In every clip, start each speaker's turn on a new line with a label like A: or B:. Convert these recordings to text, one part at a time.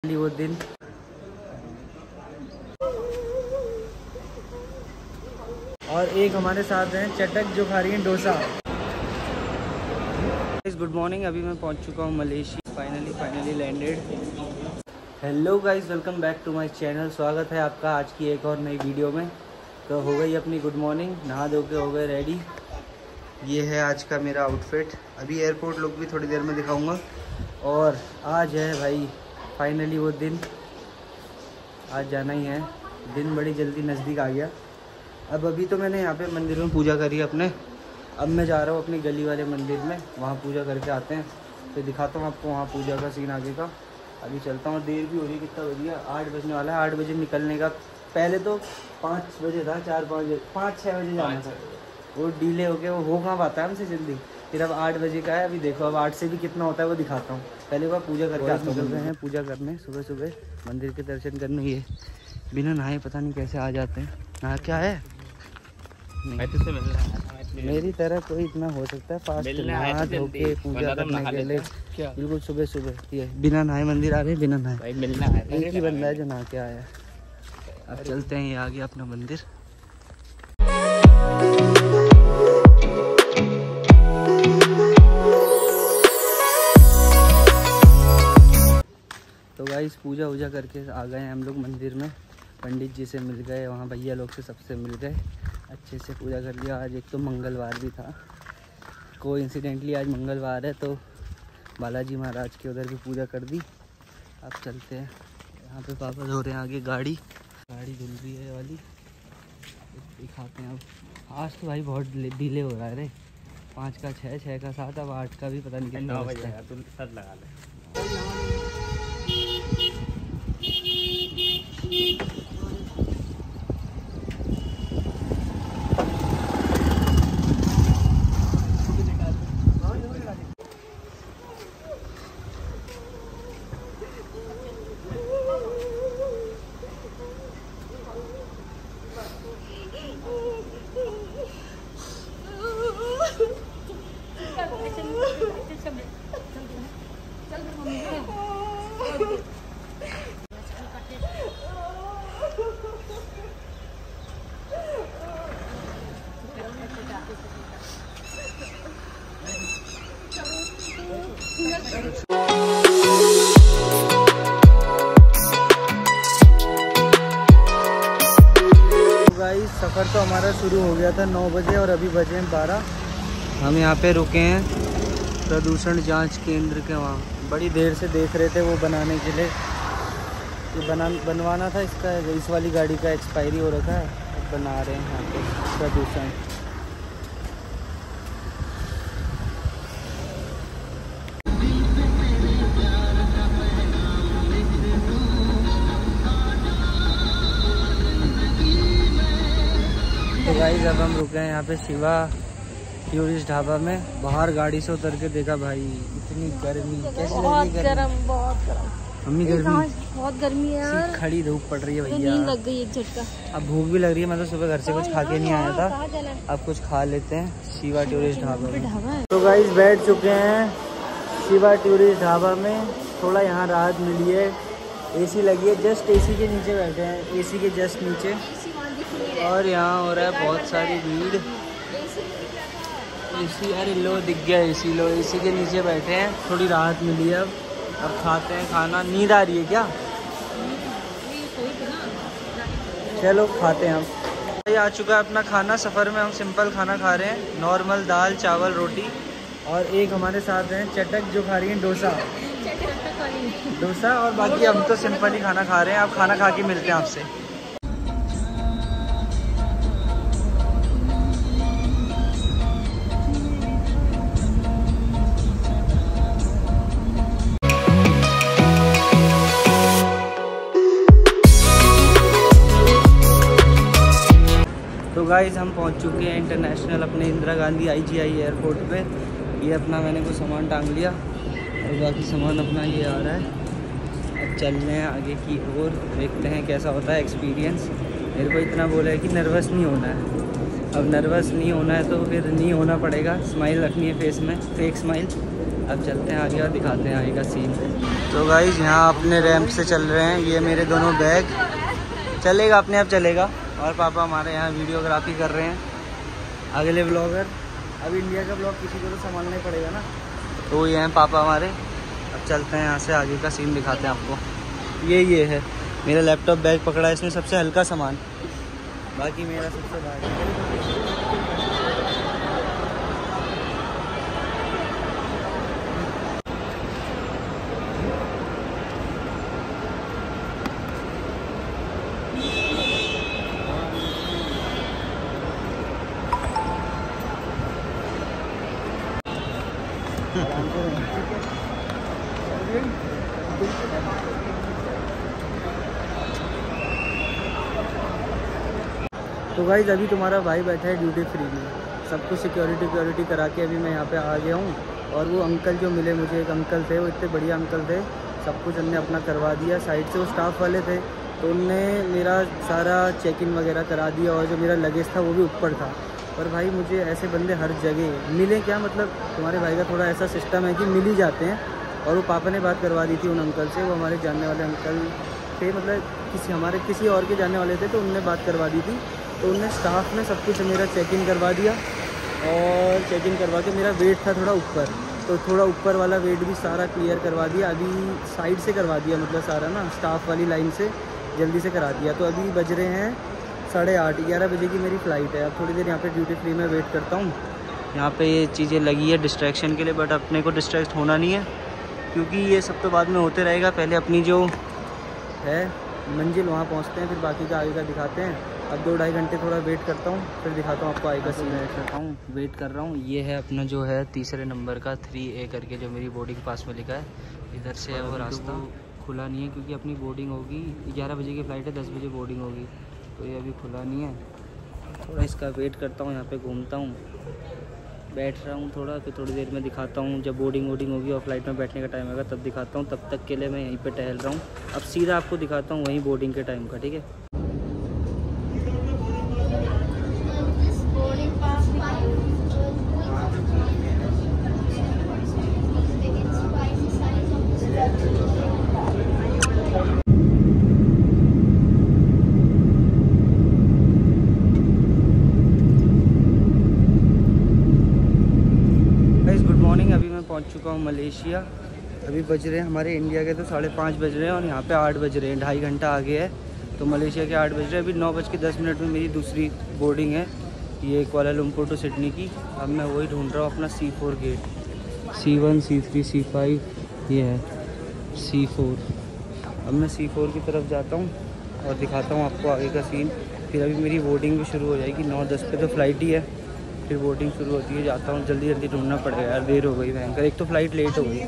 A: वो दिन और एक हमारे साथ हैं चटक जो खा रही हैं डोसा। गुड मॉर्निंग, अभी मैं पहुंच चुका हूं Malaysia. Finally landed. Hello guys, welcome back to my channel. स्वागत है आपका आज की एक और नई वीडियो में। तो हो गई अपनी गुड मॉर्निंग, नहा धो के हो गए रेडी। ये है आज का मेरा आउटफिट। अभी एयरपोर्ट लुक भी थोड़ी देर में दिखाऊंगा। और आज है भाई फाइनली वो दिन, आज जाना ही है। दिन बड़ी जल्दी नज़दीक आ गया। अब अभी तो मैंने यहाँ पे मंदिर में पूजा करी अपने। अब मैं जा रहा हूँ अपनी गली वाले मंदिर में, वहाँ पूजा करके आते हैं। फिर दिखाता हूँ आपको वहाँ पूजा का सीन आगे का। अभी चलता हूँ, देर भी हो रही है। कितना बज गया? 8 बजने वाला है। 8 बजे निकलने का, पहले तो 5 बजे था, 5-6 बजे जाना था। वो डिले हो गया, वो हो कहाँ पाता है हमसे जल्दी। फिर अब 8 बजे का है। अभी देखो अब 8 से भी कितना होता है वो दिखाता हूँ। पहले वो पूजा करके आते हैं। पूजा करने सुबह सुबह मंदिर के दर्शन करने। ये बिना नहाए पता नहीं कैसे आ जाते हैं। नहा क्या है, मेरी तरह कोई इतना हो सकता है फास्ट नहा धो के पूजा करने के लिए। बिल्कुल सुबह सुबह ये बिना नहाए मंदिर आ रहे हैं, बिना नहाए। एक ही बंदा है जो नहा के आया। अब चलते हैं, ये आ गया अपना मंदिर। तो गाइस पूजा वूजा करके आ गए हैं हम लोग मंदिर में। पंडित जी से मिल गए, वहाँ भैया लोग से सबसे मिल गए, अच्छे से पूजा कर लिया। आज एक तो मंगलवार भी था, कोइंसिडेंटली आज मंगलवार है, तो बालाजी महाराज के उधर भी पूजा कर दी। अब चलते हैं, यहाँ पे पापा धो रहे हैं आगे गाड़ी धुल रही है वाली, दिखाते हैं। अब आज तो भाई बहुत डिले हो रहा है रे। 5 का 6, 6 का 7, अब 8 का भी पता नहीं कितना बजता है। तुम साथ लगा ले। सफ़र तो हमारा शुरू हो गया था 9 बजे और अभी बजे हैं 12। हम यहाँ पे रुके हैं प्रदूषण जांच केंद्र के वहाँ। बड़ी देर से देख रहे थे वो बनाने के लिए। ये बनवाना था इसका, इस वाली गाड़ी का एक्सपायरी हो रखा है, अब बना रहे हैं यहाँ पे प्रदूषण। तो गाइस अब हम रुके हैं यहाँ पे शिवा टूरिस्ट ढाबा में। बाहर गाड़ी से उतर के देखा भाई, इतनी गर्मी कैसे लग रही है? बहुत गर्म मम्मी, गर्मी बहुत गर्मी है यार। खड़ी धूप पड़ रही है भैया, नींद लग गई एक झटका। अब भूख भी लग रही है। मैं तो सुबह घर से कुछ खा के नहीं आया था, अब कुछ खा लेते हैं शिवा टूरिस्ट ढाबा में। तो गाइस बैठ चुके हैं शिवा टूरिस्ट ढाबा में। थोड़ा यहाँ राहत मिली है, AC लगी है, जस्ट AC के नीचे बैठे हैं, AC के जस्ट नीचे। और यहाँ हो रहा है बहुत सारी भीड़। AC, अरे लो दिख गया AC, लो AC के नीचे बैठे हैं, थोड़ी राहत मिली है। अब खाते हैं खाना। नींद आ रही है क्या? चलो खाते हैं हम। ये आ चुका है अपना खाना। सफ़र में हम सिंपल खाना खा रहे हैं, नॉर्मल दाल चावल रोटी। और एक हमारे साथ हैं चटक जो खा रही हैं डोसा। और बाकी हम तो सिंपल ही खाना खा रहे हैं। अब खाना खा के मिलते हैं आपसे। तो गाइस हम पहुंच चुके हैं इंटरनेशनल अपने इंदिरा गांधी IGI एयरपोर्ट पे। ये अपना मैंने कुछ सामान टांग लिया और बाकी सामान अपना ये आ रहा है। अब चल रहे हैं आगे की ओर, देखते हैं कैसा होता है एक्सपीरियंस। मेरे को इतना बोला है कि नर्वस नहीं होना है। अब नर्वस नहीं होना है तो फिर नहीं होना पड़ेगा। स्माइल रखनी है फेस में, फेक स्माइल। अब चलते हैं आगे और दिखाते हैं आगे का सीन। तो गाइस यहाँ अपने रैंप से चल रहे हैं, ये मेरे दोनों बैग, चलेगा अपने आप चलेगा। और पापा हमारे यहाँ वीडियोग्राफी कर रहे हैं, अगले ब्लॉगर। अब इंडिया का ब्लॉग किसी को तो संभालना ही पड़ेगा ना, तो ये हैं पापा हमारे। अब चलते हैं यहाँ से आगे का सीन दिखाते हैं आपको। ये है मेरा लैपटॉप बैग पकड़ा है, इसमें सबसे हल्का सामान, बाकी मेरा सबसे भारी। तो गाइज अभी तुम्हारा भाई बैठा है ड्यूटी फ्री में, सब कुछ सिक्योरिटी करा के अभी मैं यहाँ पे आ गया हूँ। और वो अंकल जो मिले मुझे, एक अंकल थे, वो इतने बढ़िया अंकल थे, सब कुछ हमने अपना करवा दिया। साइड से वो स्टाफ वाले थे, तो उनने मेरा सारा चेक इन वगैरह करा दिया। और जो मेरा लगेज था वो भी ऊपर था। और भाई मुझे ऐसे बंदे हर जगह मिले क्या, मतलब तुम्हारे भाई का थोड़ा ऐसा सिस्टम है कि मिल ही जाते हैं। और वो पापा ने बात करवा दी थी उन अंकल से, वो हमारे जानने वाले अंकल थे, मतलब किसी और के जानने वाले थे, तो उनने बात करवा दी थी। तो उनने स्टाफ ने सब कुछ मेरा चेक इन करवा दिया। और चेक इन करवा के मेरा वेट था थोड़ा ऊपर, तो थोड़ा ऊपर वाला वेट भी सारा क्लियर करवा दिया। अभी साइड से करवा दिया, मतलब सारा ना स्टाफ वाली लाइन से जल्दी से करा दिया। तो अभी बज रहे हैं 8:30, 11 बजे की मेरी फ़्लाइट है। अब थोड़ी देर यहाँ पे ड्यूटी फ्री में वेट करता हूँ। यहाँ पे ये चीज़ें लगी है डिस्ट्रैक्शन के लिए, बट अपने को डिस्ट्रैक्ट होना नहीं है, क्योंकि ये सब तो बाद में होते रहेगा। पहले अपनी जो है मंजिल वहाँ पहुँचते हैं, फिर बाकी का आगे का दिखाते हैं। अब 2-2.5 घंटे थोड़ा वेट करता हूँ, फिर दिखाता हूँ आपको आगे का सीन। वेट कर रहा हूँ। ये है अपना जो है तीसरे नंबर का 3A करके, जो मेरी बोर्डिंग पास में लिखा है। इधर से है वो रास्ता, खुला नहीं है क्योंकि अपनी बोर्डिंग होगी 11 बजे की फ़्लाइट है, 10 बजे बोर्डिंग होगी, तो ये अभी खुला नहीं है। थोड़ा इसका वेट करता हूँ, यहाँ पे घूमता हूँ, बैठ रहा हूँ थोड़ा, फिर थोड़ी देर में दिखाता हूँ। जब बोर्डिंग होगी और फ्लाइट में बैठने का टाइम आएगा तब दिखाता हूँ। तब तक के लिए मैं यहीं पे टहल रहा हूँ। अब सीधा आपको दिखाता हूँ वहीं बोर्डिंग के टाइम का, ठीक है। अभी मैं पहुंच चुका हूं मलेशिया। अभी बज रहे हैं हमारे इंडिया के तो 5:30 बज रहे हैं, और यहाँ पे 8 बज रहे हैं, 2.5 घंटा आगे है। तो मलेशिया के 8 बज रहे हैं। अभी 9:10 में मेरी दूसरी बोर्डिंग है, ये कुआलालंपुर टू सिडनी की। अब मैं वही ढूंढ रहा हूँ अपना C4 gate, C1 C3 C5, ये है C4। अब मैं C4 की तरफ जाता हूँ और दिखाता हूँ आपको आगे का सीन। फिर अभी मेरी बोर्डिंग भी शुरू हो जाएगी, 9:10 पे तो फ़्लाइट ही है, फिर बोर्डिंग शुरू होती है। जाता हूँ, जल्दी ढूंढना पड़ेगा यार, देर हो गई भयंकर। एक तो फ़्लाइट लेट हो गई,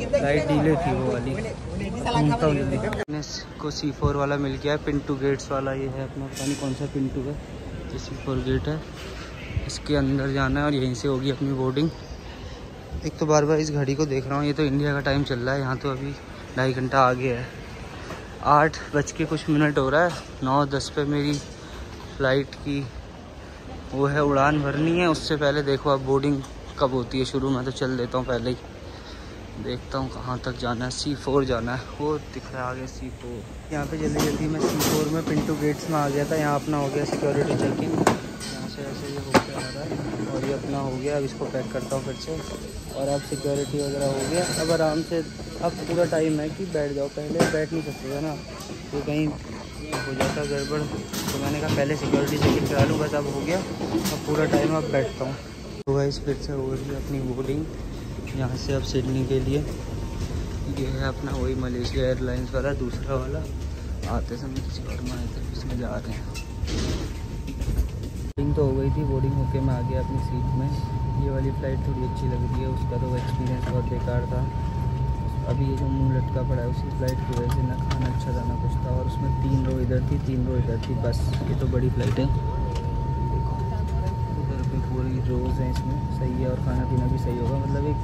A: फ़्लाइट डिले थी वो वाली। ढूंढता हूँ जल्दी। मैंने को C4 वाला मिल गया है, पिंटू गेट्स वाला। ये है अपना, पता नहीं कौन सा पिंटू है, ये C4 गेट है, इसके अंदर जाना है और यहीं से होगी अपनी बोर्डिंग। एक तो बार इस घड़ी को देख रहा हूँ, ये तो इंडिया का टाइम चल रहा है, यहाँ तो अभी 2.5 घंटा आगे है। 8 बज के कुछ मिनट हो रहा है। 9:10 पे मेरी फ़्लाइट की वो है उड़ान भरनी है। उससे पहले देखो अब बोर्डिंग कब होती है शुरू। मैं तो चल देता हूँ पहले ही, देखता हूँ कहाँ तक जाना है। C4 जाना है, वो दिख रहा है आगे C4। यहाँ पे जल्दी मैं C4 में पिंटू गेट्स में आ गया था। यहाँ अपना हो गया सिक्योरिटी चेकिंग, यहाँ से ऐसे ये हो गया आ रहा है, और ये अपना हो गया। अब इसको पैक करता हूँ फिर से, और अब सिक्योरिटी वगैरह हो गया। अब आराम से, अब पूरा टाइम है कि बैठ जाओ। पहले बैठ नहीं सकते ना, तो कहीं हो जाता गड़बड़, तो मैंने कहा पहले सिक्योरिटी चेकिंग करा लूँ, बस अब हो गया। अब पूरा टाइम अब बैठता हूँ। तो गाइस फिर से हो रही है अपनी बोर्डिंग, यहाँ से अब सिडनी के लिए। ये है अपना वही मलेशिया एयरलाइंस वाला, दूसरा वाला। आते समय किसी और में आए थे, इसमें जा रहे हैं। बोर्डिंग तो हो गई थी, बोर्डिंग होके मैं आ गया अपनी सीट में। ये वाली फ़्लाइट थोड़ी अच्छी लग रही है, उसका तो एक्सपीरियंस बहुत बेकार था। अभी ये जो मुंह लटका पड़ा है उसी फ्लाइट की वजह से, ना खाना अच्छा था ना कुछ था। और उसमें 3 रो इधर थी, 3 रो इधर थी, बस। ये तो बड़ी फ़्लाइट है, देखो उधर पे पूरी रोज़ हैं इसमें, सही है। और खाना पीना भी सही होगा, मतलब एक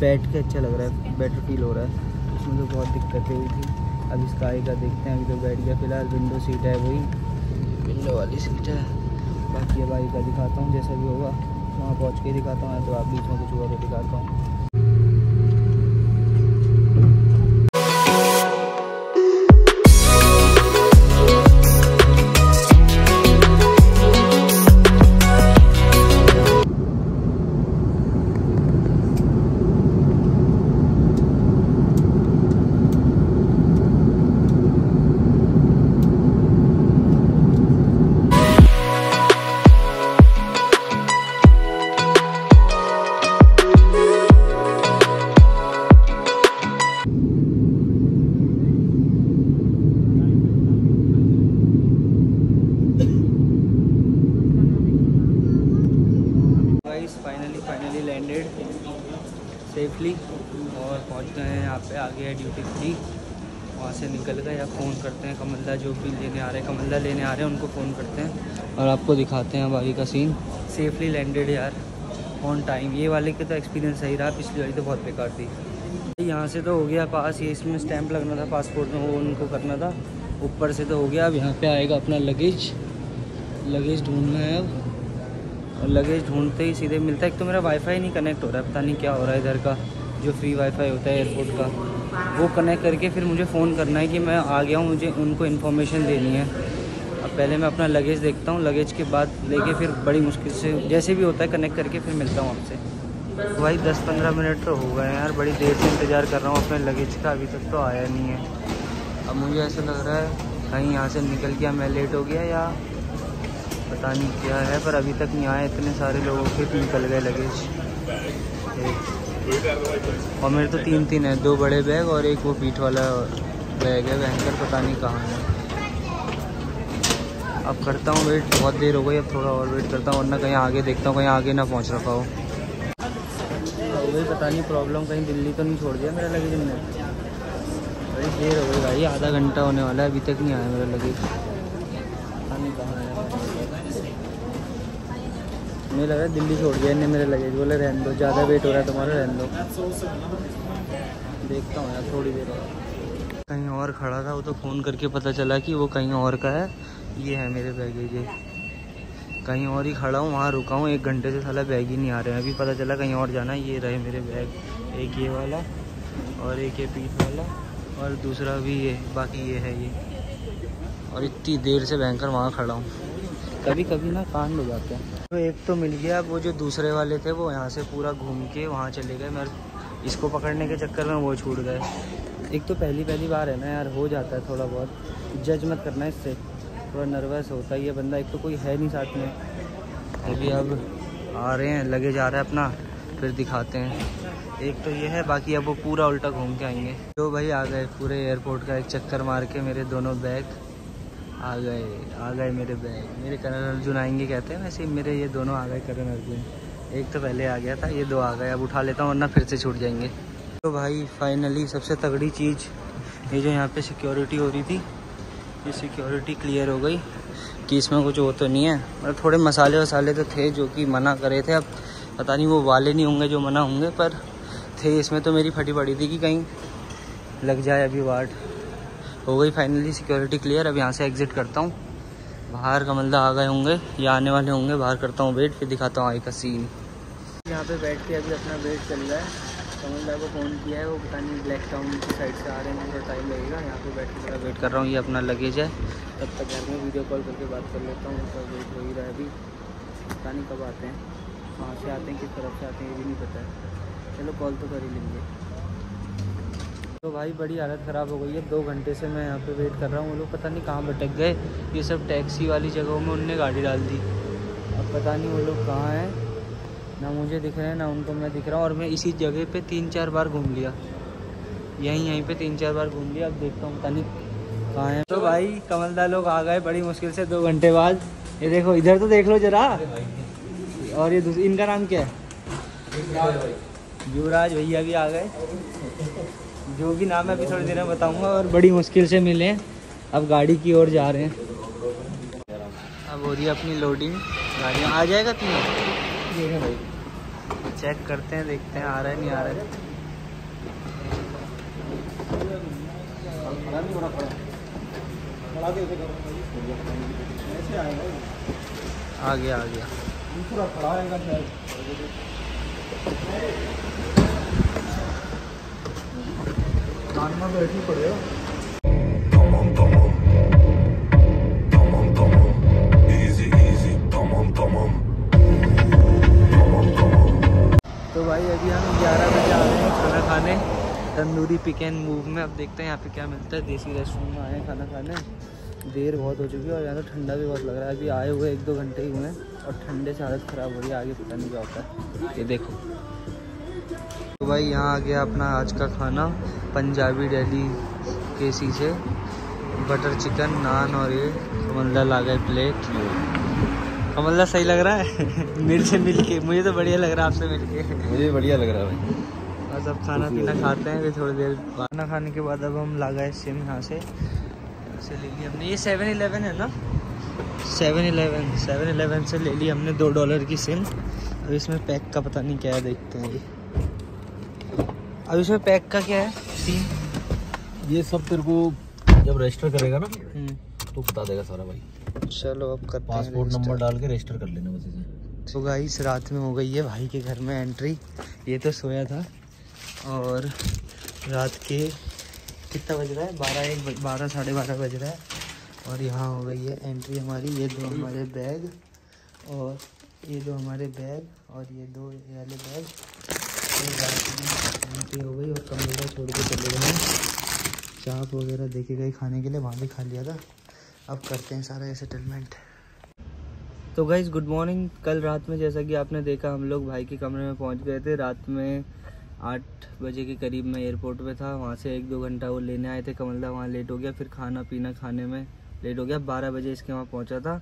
A: बैठ के अच्छा लग रहा है, बेटर फील हो रहा है। उसमें तो बहुत दिक्कतें हुई थी। अब इसका आगे का देखते हैं। अभी तो बैठ गया फ़िलहाल, विंडो सीट है, वही विंडो वाली सीट है। बाकी अब आगे का दिखाता हूँ, जैसा भी होगा वहाँ पहुँच के दिखाता हूँ, तो आप बीच में कुछ और दिखाता हूँ। सेफली और पहुंच गए हैं यहाँ पे। आगे है ड्यूटी फ्री, वहाँ से निकल गए। अब फ़ोन करते हैं कमलदा, जो भी लेने आ रहे हैं, कमलदा लेने आ रहे हैं, उनको फ़ोन करते हैं और आपको दिखाते हैं अब आगे का सीन। सेफली लैंडेड यार, ऑन टाइम। ये वाले के तो एक्सपीरियंस सही रहा, पिछली वाली तो बहुत बेकार थी। यहाँ से तो हो गया पास, ये इसमें स्टैंप लगना था पासपोर्ट में, वो उनको करना था। ऊपर से तो हो गया। अब यहाँ पे आएगा अपना लगेज ढूंढना है अब, और लगेज ढूंढते ही सीधे मिलता है। एक तो मेरा वाईफाई नहीं कनेक्ट हो रहा है, पता नहीं क्या हो रहा है इधर का, जो फ्री वाईफाई होता है एयरपोर्ट का, वो कनेक्ट करके फिर मुझे फ़ोन करना है कि मैं आ गया हूँ, मुझे उनको इन्फॉर्मेशन देनी है। अब पहले मैं अपना लगेज देखता हूँ, लगेज के बाद लेके फिर बड़ी मुश्किल से जैसे भी होता है कनेक्ट करके फिर मिलता हूँ आपसे। भाई 10-15 मिनट तो हो गए यार, बड़ी देर से इंतज़ार कर रहा हूँ अपने लगेज का, अभी तक तो आया नहीं है। अब मुझे ऐसा लग रहा है कहीं यहाँ से निकल गया, मैं लेट हो गया या पता नहीं क्या है, पर अभी तक नहीं आया। इतने सारे लोगों के निकल गए लगेज, और मेरे तो 3 है, 2 बड़े बैग और एक वो पीठ वाला बैग है भयंकर, पता नहीं कहाँ है। अब करता हूँ वेट, बहुत देर हो गई, अब थोड़ा और वेट करता हूँ, वरना कहीं आगे देखता हूँ, कहीं आगे ना पहुँच रखा हो। वही पता नहीं प्रॉब्लम, कहीं दिल्ली तो नहीं छोड़ दिया मेरा लगेज ने। बड़ी देर हो गई भाई, आधा घंटा होने वाला है, अभी तक नहीं आया मेरा लगेज। पता नहीं कहाँ है, मुझे लग रहा है दिल्ली छोड़ दिया इन्हें मेरे लगेज। बोले रहने दो, ज़्यादा वेट हो रहा है तुम्हारा, रहने दो। देखता हूँ यार थोड़ी देर और। कहीं और खड़ा था, वो तो फ़ोन करके पता चला कि वो कहीं और का है। ये है मेरे बैगेज, कहीं और ही खड़ा हूँ, वहाँ रुका हूँ 1 घंटे से, साला बैग ही नहीं आ रहे हैं। अभी पता चला कहीं और जाना है। ये रहे मेरे बैग, एक ये वाला और एक ये पीठ वाला और दूसरा भी ये, बाकी ये है ये। और इतनी देर से भयंकर वहाँ खड़ा हूँ। कभी कभी ना कांड हो जाते हैं। तो एक तो मिल गया, वो जो दूसरे वाले थे वो यहाँ से पूरा घूम के वहाँ चले गए, मैं इसको पकड़ने के चक्कर में वो छूट गए। एक तो पहली बार है ना यार, हो जाता है थोड़ा बहुत, जज मत करना इससे, थोड़ा नर्वस होता है ये बंदा। एक तो कोई है नहीं साथ में। अभी अब आ रहे हैं, लगेज आ रहा है अपना, फिर दिखाते हैं। एक तो ये है, बाकी अब वो पूरा उल्टा घूम के आएंगे। तो भाई आ गए पूरे एयरपोर्ट का एक चक्कर मार के, मेरे दोनों बैग आ गए मेरे बैग। मेरे करण अर्जुन आएंगे कहते हैं, वैसे मेरे ये दोनों आ गए करण अर्जुन। एक तो पहले आ गया था, ये 2 आ गए। अब उठा लेता हूँ वरना फिर से छूट जाएंगे। तो भाई फाइनली सबसे तगड़ी चीज़, ये जो यहाँ पे सिक्योरिटी हो रही थी, ये सिक्योरिटी क्लियर हो गई कि इसमें कुछ वो तो नहीं है। मतलब थोड़े मसाले तो थे जो कि मना करे थे, अब पता नहीं वो वाले नहीं होंगे जो मना होंगे, पर थे इसमें। तो मेरी फटी पड़ी थी कि कहीं लग जाए। अभी वार्ड हो गई फाइनली, सिक्योरिटी क्लियर। अब यहाँ से एग्ज़िट करता हूँ। बाहर कमलदा आ गए होंगे या आने वाले होंगे, बाहर करता हूँ वेट, फिर दिखाता हूँ आगे का सीन। यहाँ पे बैठ के अभी अपना वेट चल रहा है। कमलदा को फ़ोन किया है, वो पता नहीं ब्लैक टाउन की साइड से आ रहे हैं, थोड़ा टाइम लगेगा। यहाँ पे बैठ के थोड़ा वेट कर रहा हूँ। ये अपना लगेज है, तब तक घर में वीडियो कॉल करके बात कर लेता हूँ। उसका वेट हो ही रहा है अभी, पता नहीं कब आते हैं, कहाँ से आते हैं, किस तरफ से आते हैं, ये भी नहीं पता है। चलो कॉल तो कर ही लेंगे। तो भाई बड़ी हालत ख़राब हो गई है, 2 घंटे से मैं यहाँ पे वेट कर रहा हूँ। वो लोग पता नहीं कहाँ भटक गए, ये सब टैक्सी वाली जगहों में उनने गाड़ी डाल दी। अब पता नहीं वो लोग कहाँ हैं, ना मुझे दिख रहे हैं ना उनको मैं दिख रहा हूँ। और मैं इसी जगह पे 3-4 बार घूम लिया, यहीं पे 3-4 बार घूम लिया। अब देखता हूँ पता नहीं कहाँ हैं। तो भाई कमलदा लोग आ गए बड़ी मुश्किल से 2 घंटे बाद। ये देखो, इधर तो देख लो ज़रा। और ये इनका नाम क्या है? युवराज भैया भी आ गए, जो भी नाम है अभी थोड़ी देर में बताऊंगा। और बड़ी मुश्किल से मिले, अब गाड़ी की ओर जा रहे हैं। अब हो रही है अपनी लोडिंग, गाड़ियाँ आ जाएगा 3 भाई। चेक करते हैं, देखते हैं आ रहा है नहीं आ रहा है। आ गया पूरा खड़ा रहेगा शायद। बैठी पड़ेगा। तो भाई अभी हम 11 बजे आ रहे हैं खाना खाने, तंदूरी पिक एंड मूव में। अब देखते हैं यहाँ पे क्या मिलता है। देसी रेस्टोरेंट में आए हैं खाना खाने, देर बहुत हो चुकी है और यहाँ तो ठंडा भी बहुत लग रहा है। अभी आए हुए 1-2 घंटे ही हुए हैं और ठंडे से हालत ख़राब हो रही है, आगे पता नहीं क्या होता है। ये देखो तो भाई यहाँ आ गया अपना आज का खाना, पंजाबी दिल्ली केसी से बटर चिकन, नान और ये कमलदा ला गए प्लेट। कमलदा सही लग रहा है मेरे से मिल के? मुझे तो बढ़िया लग रहा है आपसे मिल के। मुझे बढ़िया लग रहा है भाई। और बस अब खाना पीना खाते हैं, फिर थोड़ी देर खाना खाने के बाद अब हम ला गए सिम यहाँ से ले ली हमने। ये 7-11 है ना, 7-11 से ले ली हमने $2 की सिम। अब इसमें पैक का पता नहीं क्या है, देखते हैं। अब इसमें पैक का क्या है सीन?
B: ये सब तेरे को जब रजिस्टर करेगा ना तो बता देगा सारा भाई।
A: चलो अब करते हैं।
B: पासपोर्ट नंबर डाल के रजिस्टर कर लेना बस इसे।
A: तो गाइस रात में हो गई है भाई के घर में एंट्री। ये तो सोया था और रात के कितना बज रहा है, 12 साढ़े 12 बज रहा है और यहाँ हो गई है एंट्री हमारी। ये दो हमारे बैग और ये दो हमारे बैग और ये दो ये वाले बैग। एंट्री हो गई और कमरा छोड़ के चले गए हैं। चाप वगैरह देखे गए खाने के लिए, वहाँ भी खा लिया था। अब करते हैं सारा ये सेटलमेंट। तो गाइज़ गुड मॉर्निंग। कल रात में जैसा कि आपने देखा हम लोग भाई के कमरे में पहुंच गए थे। रात में 8 बजे के करीब मैं एयरपोर्ट पे था। वहां से 1-2 घंटा वो लेने आए थे कमलदा, वहाँ लेट हो गया। फिर खाना पीना खाने में लेट हो गया। 12 बजे इसके वहाँ पहुंचा था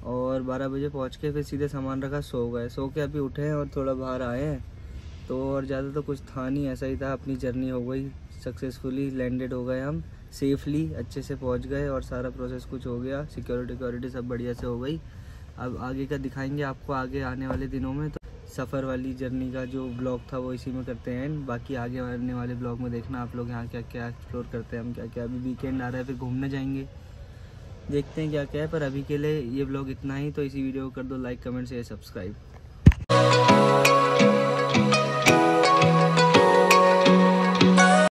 A: और 12 बजे पहुंच के फिर सीधे सामान रखा, सो गए। सो के अभी उठे हैं और थोड़ा बाहर आए हैं। तो और ज़्यादा तो कुछ था नहीं, ऐसा ही था। अपनी जर्नी हो गई सक्सेसफुली, लैंडेड हो गए हम सेफली, अच्छे से पहुँच गए और सारा प्रोसेस कुछ हो गया। सिक्योरिटी सब बढ़िया से हो गई। अब आगे का दिखाएंगे आपको आगे आने वाले दिनों में। तो सफ़र वाली जर्नी का जो ब्लॉग था वो इसी में करते हैं। बाकी आगे आने वाले ब्लॉग में देखना आप लोग यहाँ क्या क्या एक्सप्लोर करते हैं हम, क्या क्या। अभी वीकेंड आ रहा है, फिर घूमने जाएंगे, देखते हैं क्या क्या है। पर अभी के लिए ये ब्लॉग इतना ही। तो इसी वीडियो को कर दो लाइक, कमेंट, शेयर, सब्सक्राइब।